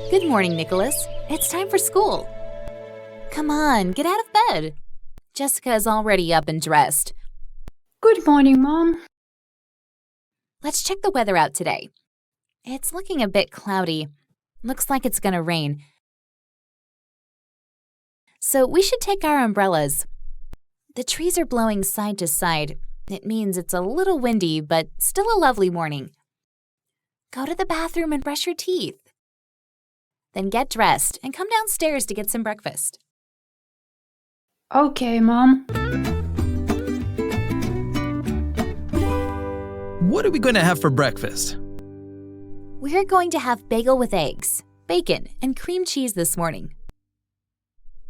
Good morning, Nicholas. It's time for school. Come on, get out of bed. Jessica is already up and dressed. Good morning, Mom. Let's check the weather out today. It's looking a bit cloudy. Looks like it's gonna rain. So we should take our umbrellas. The trees are blowing side to side. It means it's a little windy, but still a lovely morning. Go to the bathroom and brush your teeth. Then get dressed and come downstairs to get some breakfast. Okay, Mom. What are we going to have for breakfast? We're going to have bagel with eggs, bacon, and cream cheese this morning.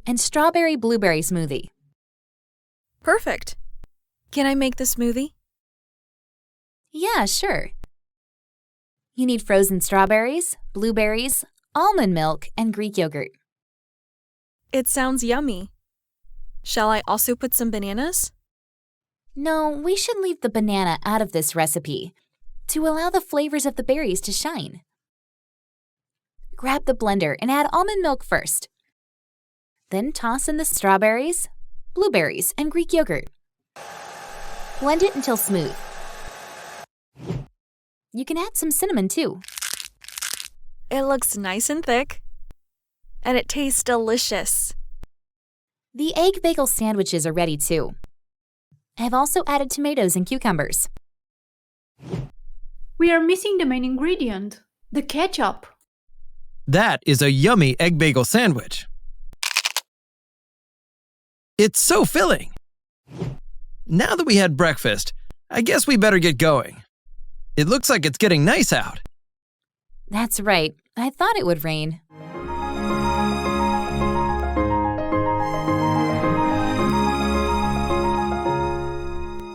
And strawberry blueberry smoothie. Perfect. Can I make the smoothie? Yeah, sure. You need frozen strawberries, blueberries, almond milk, and Greek yogurt. It sounds yummy. Shall I also put some bananas? No, we should leave the banana out of this recipe to allow the flavors of the berries to shine. Grab the blender and add almond milk first. Then toss in the strawberries, blueberries, and Greek yogurt. Blend it until smooth. You can add some cinnamon too. It looks nice and thick, and it tastes delicious. The egg bagel sandwiches are ready too. I've also added tomatoes and cucumbers. We are missing the main ingredient, the ketchup. That is a yummy egg bagel sandwich. It's so filling. Now that we had breakfast, I guess we better get going. It looks like it's getting nice out. That's right. I thought it would rain.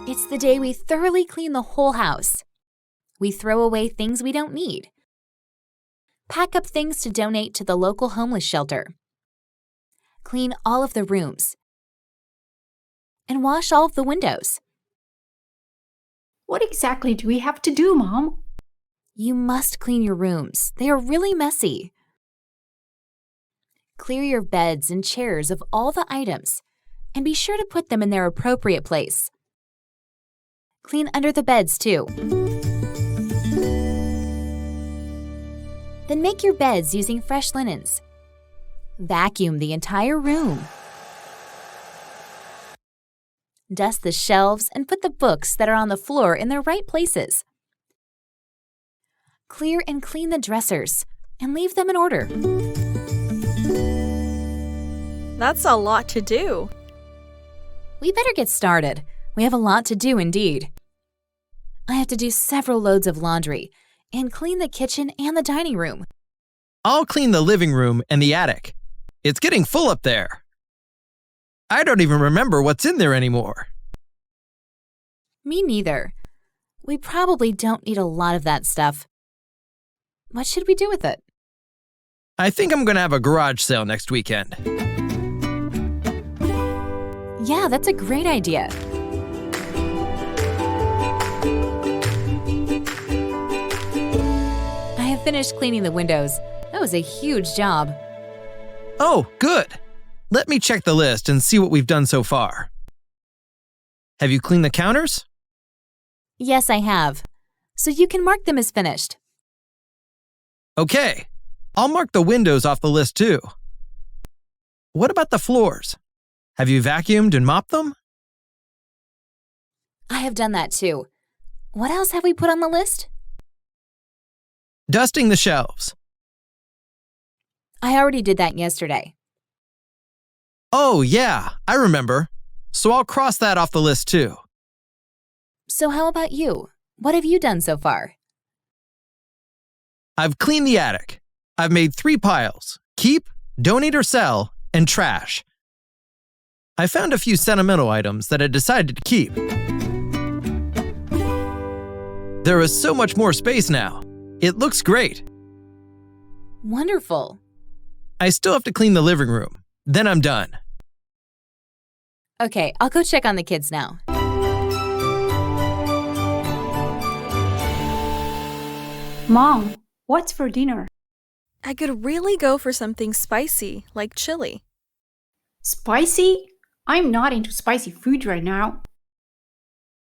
It's the day we thoroughly clean the whole house. We throw away things we don't need. Pack up things to donate to the local homeless shelter. Clean all of the rooms. And wash all of the windows. What exactly do we have to do, Mom? You must clean your rooms. They are really messy. Clear your beds and chairs of all the items, and be sure to put them in their appropriate place. Clean under the beds, too. Then make your beds using fresh linens. Vacuum the entire room. Dust the shelves and put the books that are on the floor in their right places. Clear and clean the dressers and leave them in order. That's a lot to do. We better get started. We have a lot to do indeed. I have to do several loads of laundry and clean the kitchen and the dining room. I'll clean the living room and the attic. It's getting full up there. I don't even remember what's in there anymore. Me neither. We probably don't need a lot of that stuff. What should we do with it? I think I'm going to have a garage sale next weekend. Yeah, that's a great idea. I have finished cleaning the windows. That was a huge job. Oh, good. Let me check the list and see what we've done so far. Have you cleaned the counters? Yes, I have. So you can mark them as finished. Okay. I'll mark the windows off the list too. What about the floors? Have you vacuumed and mopped them? I have done that too. What else have we put on the list? Dusting the shelves. I already did that yesterday. Oh, yeah, I remember. So I'll cross that off the list too. So how about you? What have you done so far? I've cleaned the attic. I've made 3 piles: keep, donate or sell, and trash. I found a few sentimental items that I decided to keep. There is so much more space now. It looks great. Wonderful. I still have to clean the living room. Then I'm done. Okay, I'll go check on the kids now. Mom, what's for dinner? I could really go for something spicy, like chili. Spicy? I'm not into spicy food right now.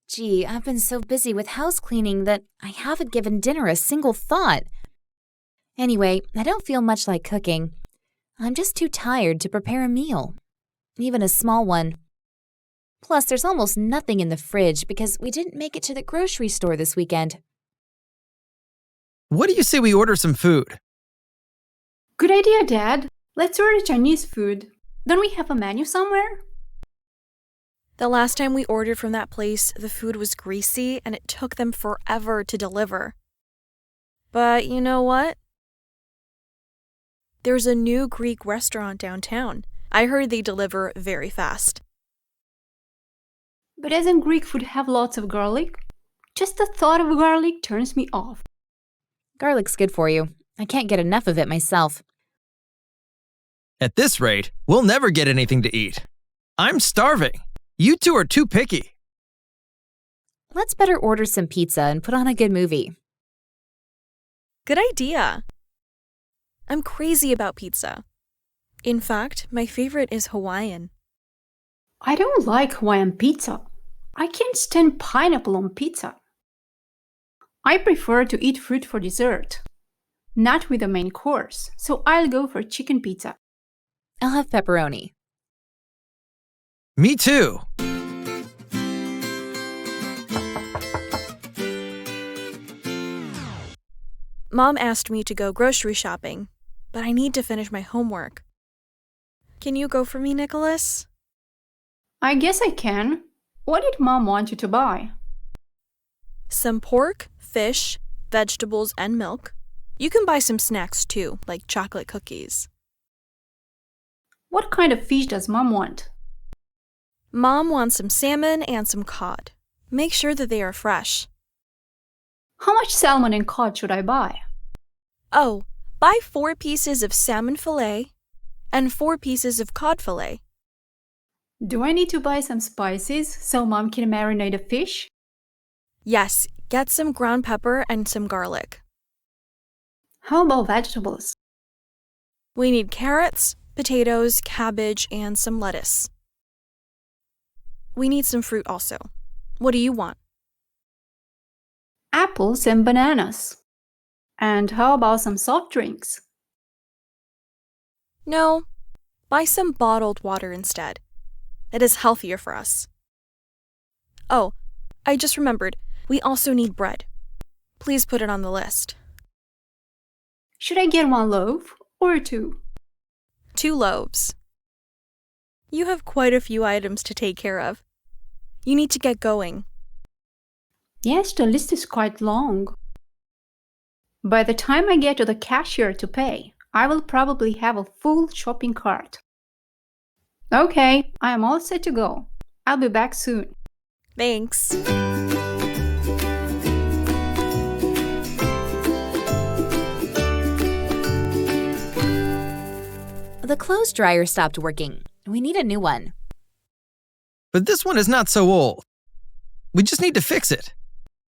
Gee, I've been so busy with house cleaning that I haven't given dinner a single thought. Anyway, I don't feel much like cooking. I'm just too tired to prepare a meal, even a small one. Plus, there's almost nothing in the fridge because we didn't make it to the grocery store this weekend. What do you say we order some food? Good idea, Dad. Let's order Chinese food. Don't we have a menu somewhere? The last time we ordered from that place, the food was greasy and it took them forever to deliver. But you know what? There's a new Greek restaurant downtown. I heard they deliver very fast. But doesn't Greek food have lots of garlic? Just the thought of garlic turns me off. Garlic's good for you. I can't get enough of it myself. At this rate, we'll never get anything to eat. I'm starving. You two are too picky. Let's better order some pizza and put on a good movie. Good idea. I'm crazy about pizza. In fact, my favorite is Hawaiian. I don't like Hawaiian pizza. I can't stand pineapple on pizza. I prefer to eat fruit for dessert, not with the main course, so I'll go for chicken pizza. I'll have pepperoni. Me too. Mom asked me to go grocery shopping, but I need to finish my homework. Can you go for me, Nicholas? I guess I can. What did Mom want you to buy? Some pork, fish, vegetables, and milk. You can buy some snacks too, like chocolate cookies. What kind of fish does Mom want? Mom wants some salmon and some cod. Make sure that they are fresh. How much salmon and cod should I buy? Oh, buy 4 pieces of salmon fillet and 4 pieces of cod fillet. Do I need to buy some spices so Mom can marinate the fish? Yes, get some ground pepper and some garlic. How about vegetables? We need carrots, potatoes, cabbage, and some lettuce. We need some fruit also. What do you want? Apples and bananas. And how about some soft drinks? No, buy some bottled water instead. It is healthier for us. Oh, I just remembered, we also need bread. Please put it on the list. Should I get 1 loaf or 2? 2 loaves. You have quite a few items to take care of. You need to get going. Yes, the list is quite long. By the time I get to the cashier to pay, I will probably have a full shopping cart. Okay, I am all set to go. I'll be back soon. Thanks. The clothes dryer stopped working. We need a new one. But this one is not so old. We just need to fix it.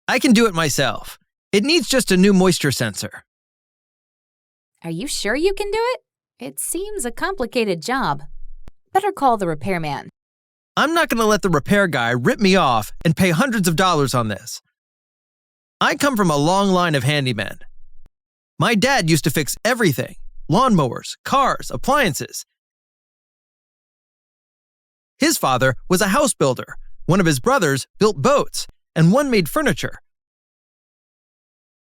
I can do it myself. It needs just a new moisture sensor. Are you sure you can do it? It seems a complicated job. Better call the repairman. I'm not going to let the repair guy rip me off and pay hundreds of dollars on this. I come from a long line of handymen. My dad used to fix everything: lawnmowers, cars, appliances. His father was a house builder. One of his brothers built boats, and one made furniture.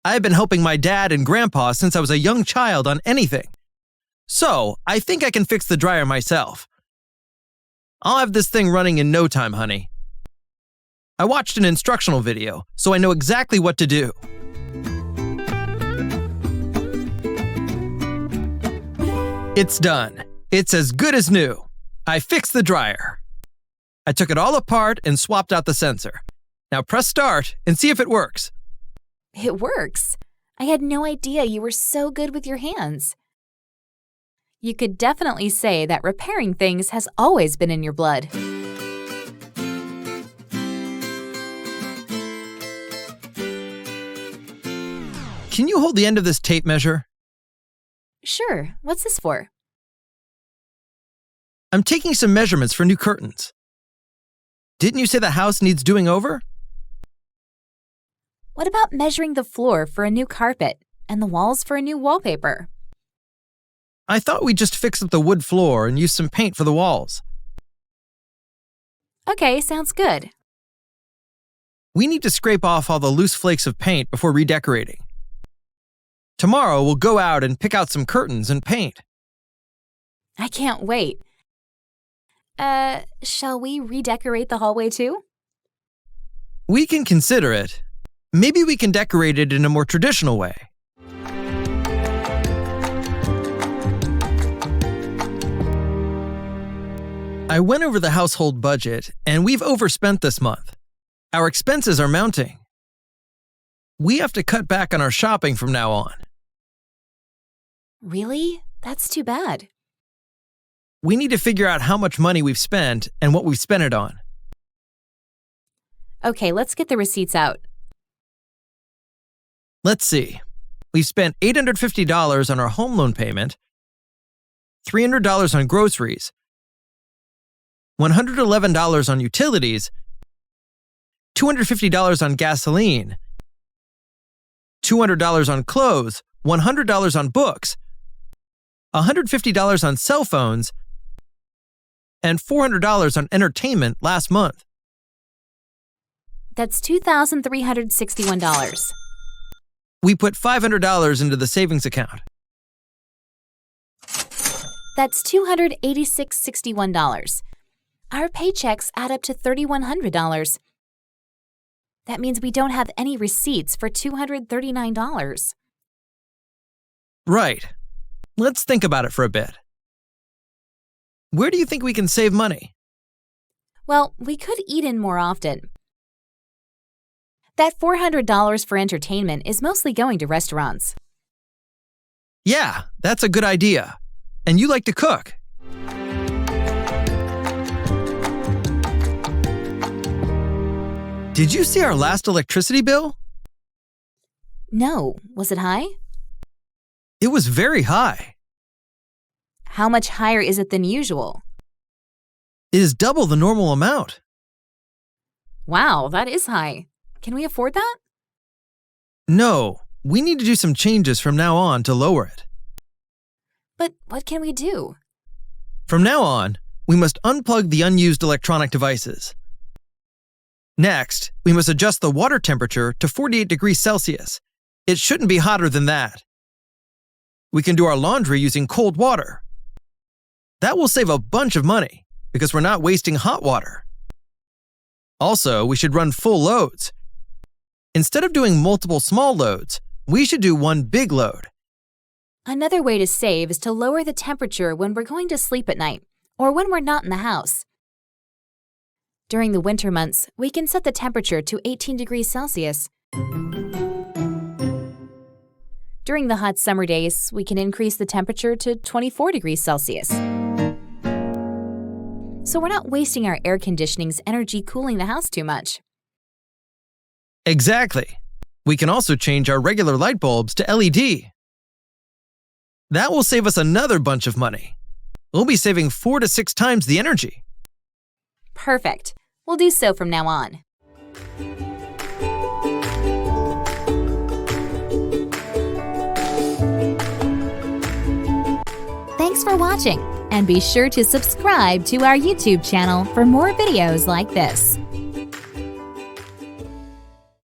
I have been helping my dad and grandpa since I was a young child on anything. So, I think I can fix the dryer myself. I'll have this thing running in no time, honey. I watched an instructional video, so I know exactly what to do. It's done. It's as good as new. I fixed the dryer. I took it all apart and swapped out the sensor. Now press start and see if it works. It works. I had no idea you were so good with your hands. You could definitely say that repairing things has always been in your blood. Can you hold the end of this tape measure? Sure, what's this for? I'm taking some measurements for new curtains. Didn't you say the house needs doing over? What about measuring the floor for a new carpet and the walls for a new wallpaper? I thought we'd just fix up the wood floor and use some paint for the walls. Okay, sounds good. We need to scrape off all the loose flakes of paint before redecorating. Tomorrow, we'll go out and pick out some curtains and paint. I can't wait. Shall we redecorate the hallway too? We can consider it. Maybe we can decorate it in a more traditional way. I went over the household budget, and we've overspent this month. Our expenses are mounting. We have to cut back on our shopping from now on. Really? That's too bad. We need to figure out how much money we've spent and what we've spent it on. Okay, let's get the receipts out. Let's see. We've spent $850 on our home loan payment, $300 on groceries, $111 on utilities, $250 on gasoline, $200 on clothes, $100 on books, $150 on cell phones, and $400 on entertainment last month. That's $2,361. We put $500 into the savings account. That's $286.61. Our paychecks add up to $3,100. That means we don't have any receipts for $239. Right. Let's think about it for a bit. Where do you think we can save money? Well, we could eat in more often. That $400 for entertainment is mostly going to restaurants. Yeah, that's a good idea. And you like to cook. Did you see our last electricity bill? No, was it high? It was very high. How much higher is it than usual? It is double the normal amount. Wow, that is high. Can we afford that? No, we need to do some changes from now on to lower it. But what can we do? From now on, we must unplug the unused electronic devices. Next, we must adjust the water temperature to 48 degrees Celsius. It shouldn't be hotter than that. We can do our laundry using cold water. That will save a bunch of money because we're not wasting hot water. Also, we should run full loads. Instead of doing multiple small loads, we should do one big load. Another way to save is to lower the temperature when we're going to sleep at night or when we're not in the house. During the winter months, we can set the temperature to 18 degrees Celsius. During the hot summer days, we can increase the temperature to 24 degrees Celsius. So we're not wasting our air conditioning's energy cooling the house too much. Exactly. We can also change our regular light bulbs to LED. That will save us another bunch of money. We'll be saving 4 to 6 times the energy. Perfect. We'll do so from now on. Thanks for watching, and be sure to subscribe to our YouTube channel for more videos like this.